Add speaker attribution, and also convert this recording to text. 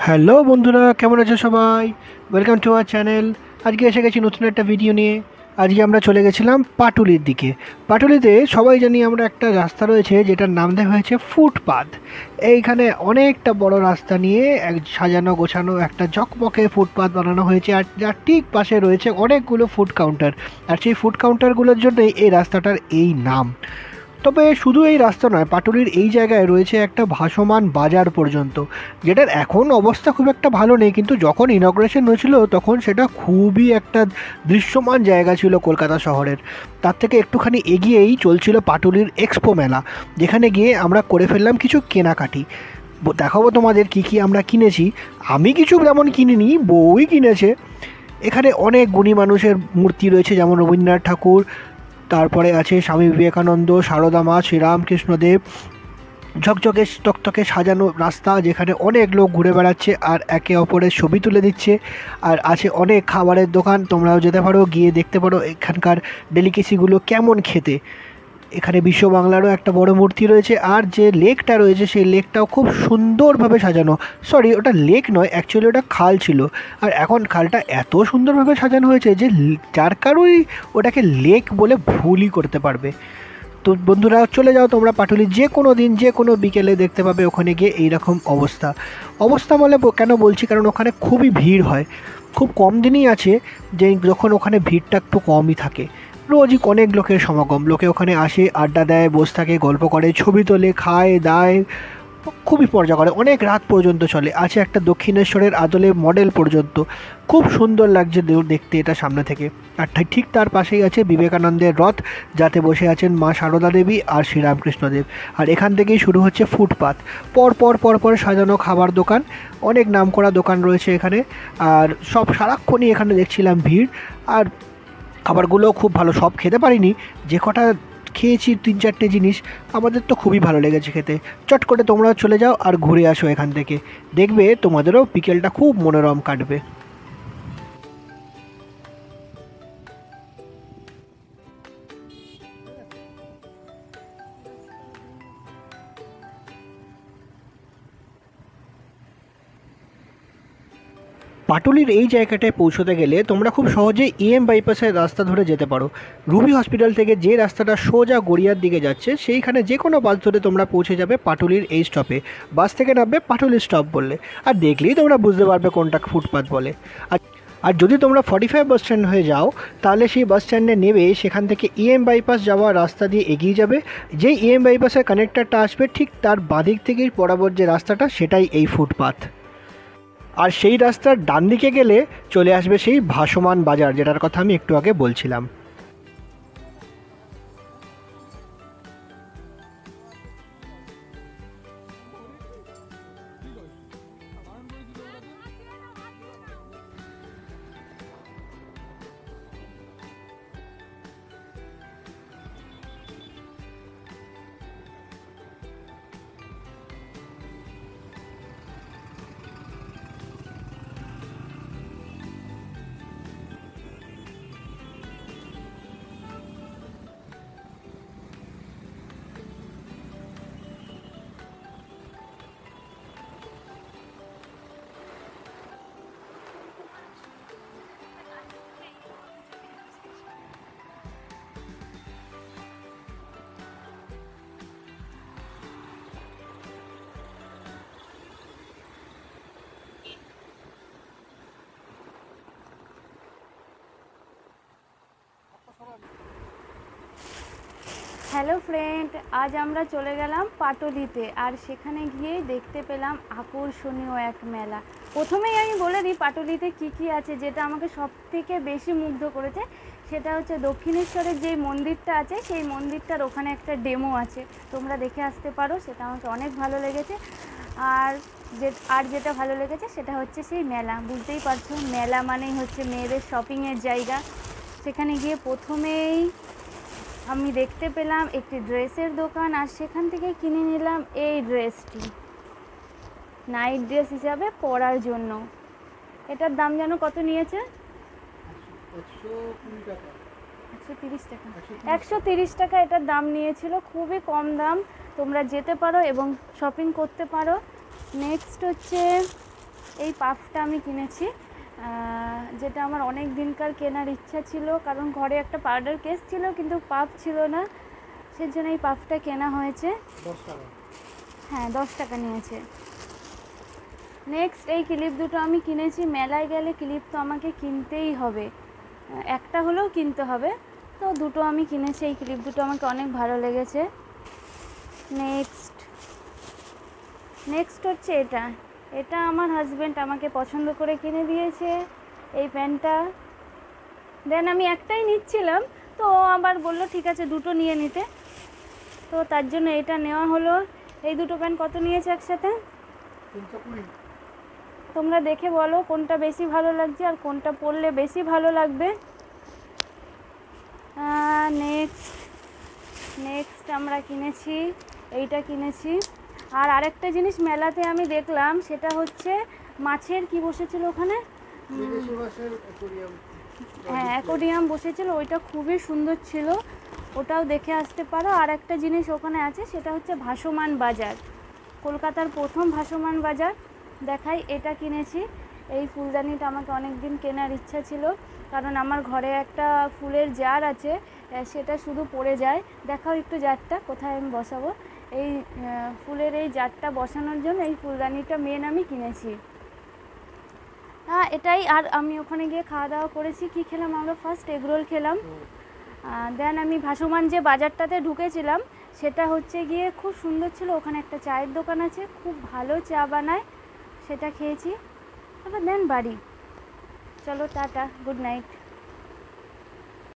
Speaker 1: Hello বন্ধুরা, কেমন আছো সবাই? Welcome to our channel. আজকে এসে গেছি নতুন একটা ভিডিও নিয়ে। আজকে আমরা চলে গেছিলাম পাটুলির দিকে। পাটুলিতে সবাই জানি আমরা একটা রাস্তা রয়েছে যেটার নাম দেওয়া হয়েছে ফুটপাথ। এইখানে অনেকটা বড় রাস্তা নিয়ে এক সাজানো গোছানো একটা ঝকমকে ফুটপাথ বানানো হয়েছে, আর যার ঠিক পাশে রয়েছে অনেকগুলো ফুড কাউন্টার। আর সেই ফুড কাউন্টারগুলোর জন্যই এই রাস্তাটার এই নাম। তবে শুধু এই রাস্তা নয়, পাটুলির এই জায়গায় রয়েছে একটা ভাসমান বাজার পর্যন্ত, যেটার এখন অবস্থা খুব একটা ভালো নেই, কিন্তু যখন ইনগ্রেশন হয়েছিল তখন সেটা খুবই একটা দৃশ্যমান জায়গা ছিল কলকাতা শহরের। তার থেকে একটুখানি এগিয়েই চলছিল পাটুলির এক্সপো মেলা, যেখানে গিয়ে আমরা করে ফেললাম কিছু কেনাকাটি। দেখাবো তোমাদের কি কি আমরা কিনেছি। আমি কিছু তেমন কিনিনি, বউই কিনেছে। এখানে অনেক গুণী মানুষের মূর্তি রয়েছে, যেমন রবীন্দ্রনাথ ঠাকুর, তারপরে আছে স্বামী বিবেকানন্দ, সারদা মা, শ্রীরামকৃষ্ণদেব। ঝকঝকে টকটকে সাজানো রাস্তা, যেখানে অনেক লোক ঘুরে বেড়াচ্ছে আর একে অপরের ছবি তুলে দিচ্ছে। আর আছে অনেক খাবারের দোকান, তোমরাও যেতে পারো, গিয়ে দেখতে পারো এখানকার ডেলিকেসিগুলো কেমন খেতে। এখানে বিশ্ব বাংলারও একটা বড় মূর্তি রয়েছে, আর যে লেকটা রয়েছে সেই লেকটাও খুব সুন্দরভাবে সাজানো। সরি, ওটা লেক নয়, অ্যাকচুয়ালি ওটা খাল ছিল। আর এখন খালটা এত সুন্দরভাবে সাজানো হয়েছে যে যার কারোই ওটাকে লেক বলে ভুলই করতে পারবে। তো বন্ধুরা, চলে যাও তোমরা পাটুলি, যে কোনো দিন যে কোনো বিকেলে দেখতে পাবে ওখানে গিয়ে এইরকম অবস্থা। অবস্থা বলে কেন বলছি, কারণ ওখানে খুবই ভিড় হয়। খুব কম দিনই আছে যে যখন ওখানে ভিড়টা একটু কমই থাকে। রোজই অনেক লোকের সমাগম, লোকে ওখানে আসে, আড্ডা দেয়, বসে থাকে, গল্প করে, ছবি তোলে, খায় দায়, খুবই মজা করে, অনেক রাত পর্যন্ত চলে। আছে একটা দক্ষিণেশ্বরের আদলে মডেল পর্যন্ত, খুব সুন্দর লাগছে দেখতে এটা সামনে থেকে। আর ঠিক তার পাশেই আছে বিবেকানন্দের রথ, যাতে বসে আছেন মা সারদা দেবী আর শ্রীরামকৃষ্ণদেব। আর এখান থেকেই শুরু হচ্ছে ফুটপাথ। পর পর পর পর সাজানো খাবার দোকান, অনেক নামকরা দোকান রয়েছে এখানে। আর সব সারাক্ষণই এখানে দেখছিলাম ভিড়। আর খাবারগুলোও খুব ভালো, সব খেতে পারিনি, যে কটা খেয়েছি 3-4টে জিনিস আমাদের তো খুবই ভালো লেগেছে খেতে। চট করে তোমরা চলে যাও আর ঘুরে আসো এখান থেকে, দেখবে তোমাদেরও বিকেলটা খুব মনোরম কাটবে। পাটুলির এই জায়গাটায় পৌঁছতে গেলে তোমরা খুব সহজেই বাইপাসের রাস্তা ধরে যেতে পারো। রুবি হসপিটাল থেকে যে রাস্তাটা সোজা গড়িয়ার দিকে যাচ্ছে, সেইখানে যে কোনো বাস ধরে তোমরা পৌঁছে যাবে পাটুলির এই স্টপে। বাস থেকে নামবে পাটুলি স্টপ বললে, আর দেখলেই তোমরা বুঝতে পারবে কোনটা ফুটপাথ বলে। আর আর যদি তোমরা 45 বাস স্ট্যান্ড হয়ে যাও, তাহলে সেই বাস স্ট্যান্ডে নেবে সেখান থেকে বাইপাস যাওয়ার রাস্তা দিয়ে এগিয়ে যাবে। যেই বাইপাসের কানেক্টারটা আসবে, ঠিক তার বাঁদিক থেকেই বরাবর যে রাস্তাটা, সেটাই এই ফুটপাথ। আর সেই রাস্তার ডান দিকে গেলে চলে আসবে সেই ভাসমান বাজার, যেটার কথা আমি একটু আগে বলছিলাম।
Speaker 2: হ্যালো ফ্রেন্ড, আজ আমরা চলে গেলাম পাটুলিতে। আর সেখানে গিয়েই দেখতে পেলাম আকর্ষণীয় এক মেলা। প্রথমেই আমি বলে দিই পাটুলিতে কি কি আছে। যেটা আমাকে সব থেকে বেশি মুগ্ধ করেছে সেটা হচ্ছে দক্ষিণেশ্বরের যেই মন্দিরটা আছে, সেই মন্দিরটার ওখানে একটা ডেমো আছে, তোমরা দেখে আসতে পারো। সেটা আমাকে অনেক ভালো লেগেছে। আর যেটা ভালো লেগেছে সেটা হচ্ছে সেই মেলা। বুঝতেই পারছো, মেলা মানেই হচ্ছে মেয়েদের শপিংয়ের জায়গা। সেখানে গিয়ে প্রথমেই আমি দেখতে পেলাম একটি ড্রেসের দোকান, আর সেখান থেকে কিনে নিলাম এই ড্রেসটি, নাইট ড্রেস হিসাবে পরার জন্য। এটার দাম যেন কত নিয়েছে? 130 টাকা এটার দাম নিয়েছিল, খুবই কম দাম। তোমরা যেতে পারো এবং শপিং করতে পারো। নেক্সট হচ্ছে এই পাফটা আমি কিনেছি, যেটা আমার অনেক দিনকার কেনার ইচ্ছা ছিল, কারণ ঘরে একটা পাউডার কেস ছিল কিন্তু পাফ ছিল না, সেজন্য এই পাফটা কেনা হয়েছে।
Speaker 1: 10 টাকা।
Speaker 2: হ্যাঁ 10 টাকা নিয়েছে। নেক্সট এই ক্লিপ দুটো আমি কিনেছি, মেলায় গেলে ক্লিপ তো আমাকে কিনতেই হবে, একটা হলেও কিনতে হবে, তো দুটো আমি কিনেছি। এই ক্লিপ দুটো আমাকে অনেক ভালো লেগেছে। নেক্সট হচ্ছে এটা আমার হাজব্যান্ড আমাকে পছন্দ করে কিনে দিয়েছে এই প্যান্টটা। দেন আমি একটাই নিচ্ছিলাম, তো ও আবার বললো ঠিক আছে দুটো নিয়ে নিতে, তো তার জন্য এটা নেওয়া হলো। এই দুটো প্যান্ট কত নিয়েছে একসাথে
Speaker 1: 320।
Speaker 2: তোমরা দেখে বলো কোনটা বেশি ভালো লাগছে আর কোনটা পরলে বেশি ভালো লাগবে। নেক্সট আমরা কিনেছি এইটা কিনেছি। আর আরেকটা জিনিস মেলাতে আমি দেখলাম, সেটা হচ্ছে মাছের কি বসেছিল ওখানে, হ্যাঁ অ্যাকোরিয়াম বসেছিল, ওইটা খুবই সুন্দর ছিল, ওটাও দেখে আসতে পারো। আর একটা জিনিস ওখানে আছে, সেটা হচ্ছে ভাসমান বাজার, কলকাতার প্রথম ভাসমান বাজার। দেখাই, এটা কিনেছি। এই ফুলদানিটা আমাকে অনেক দিন কেনার ইচ্ছা ছিল, কারণ আমার ঘরে একটা ফুলের জার আছে, সেটা শুধু পড়ে যায়। দেখাও একটু জারটা কোথায় আমি বসাবো, এই ফুলের এই জারটা বসানোর জন্য এই ফুলদানিটা মেন আমি কিনেছি। এটাই। আর আমি ওখানে গিয়ে খাওয়া দাওয়া করেছি। কি খেলাম আমরা? ফার্স্ট এগরোল খেলাম। দেন আমি ভাসমান যে বাজারটাতে ঢুকেছিলাম, সেটা হচ্ছে গিয়ে খুব সুন্দর ছিল, ওখানে একটা চায়ের দোকান আছে, খুব ভালো চা বানায়, সেটা খেয়েছি। তারপর দেন বাড়ি। চলো টাটা, গুড নাইট।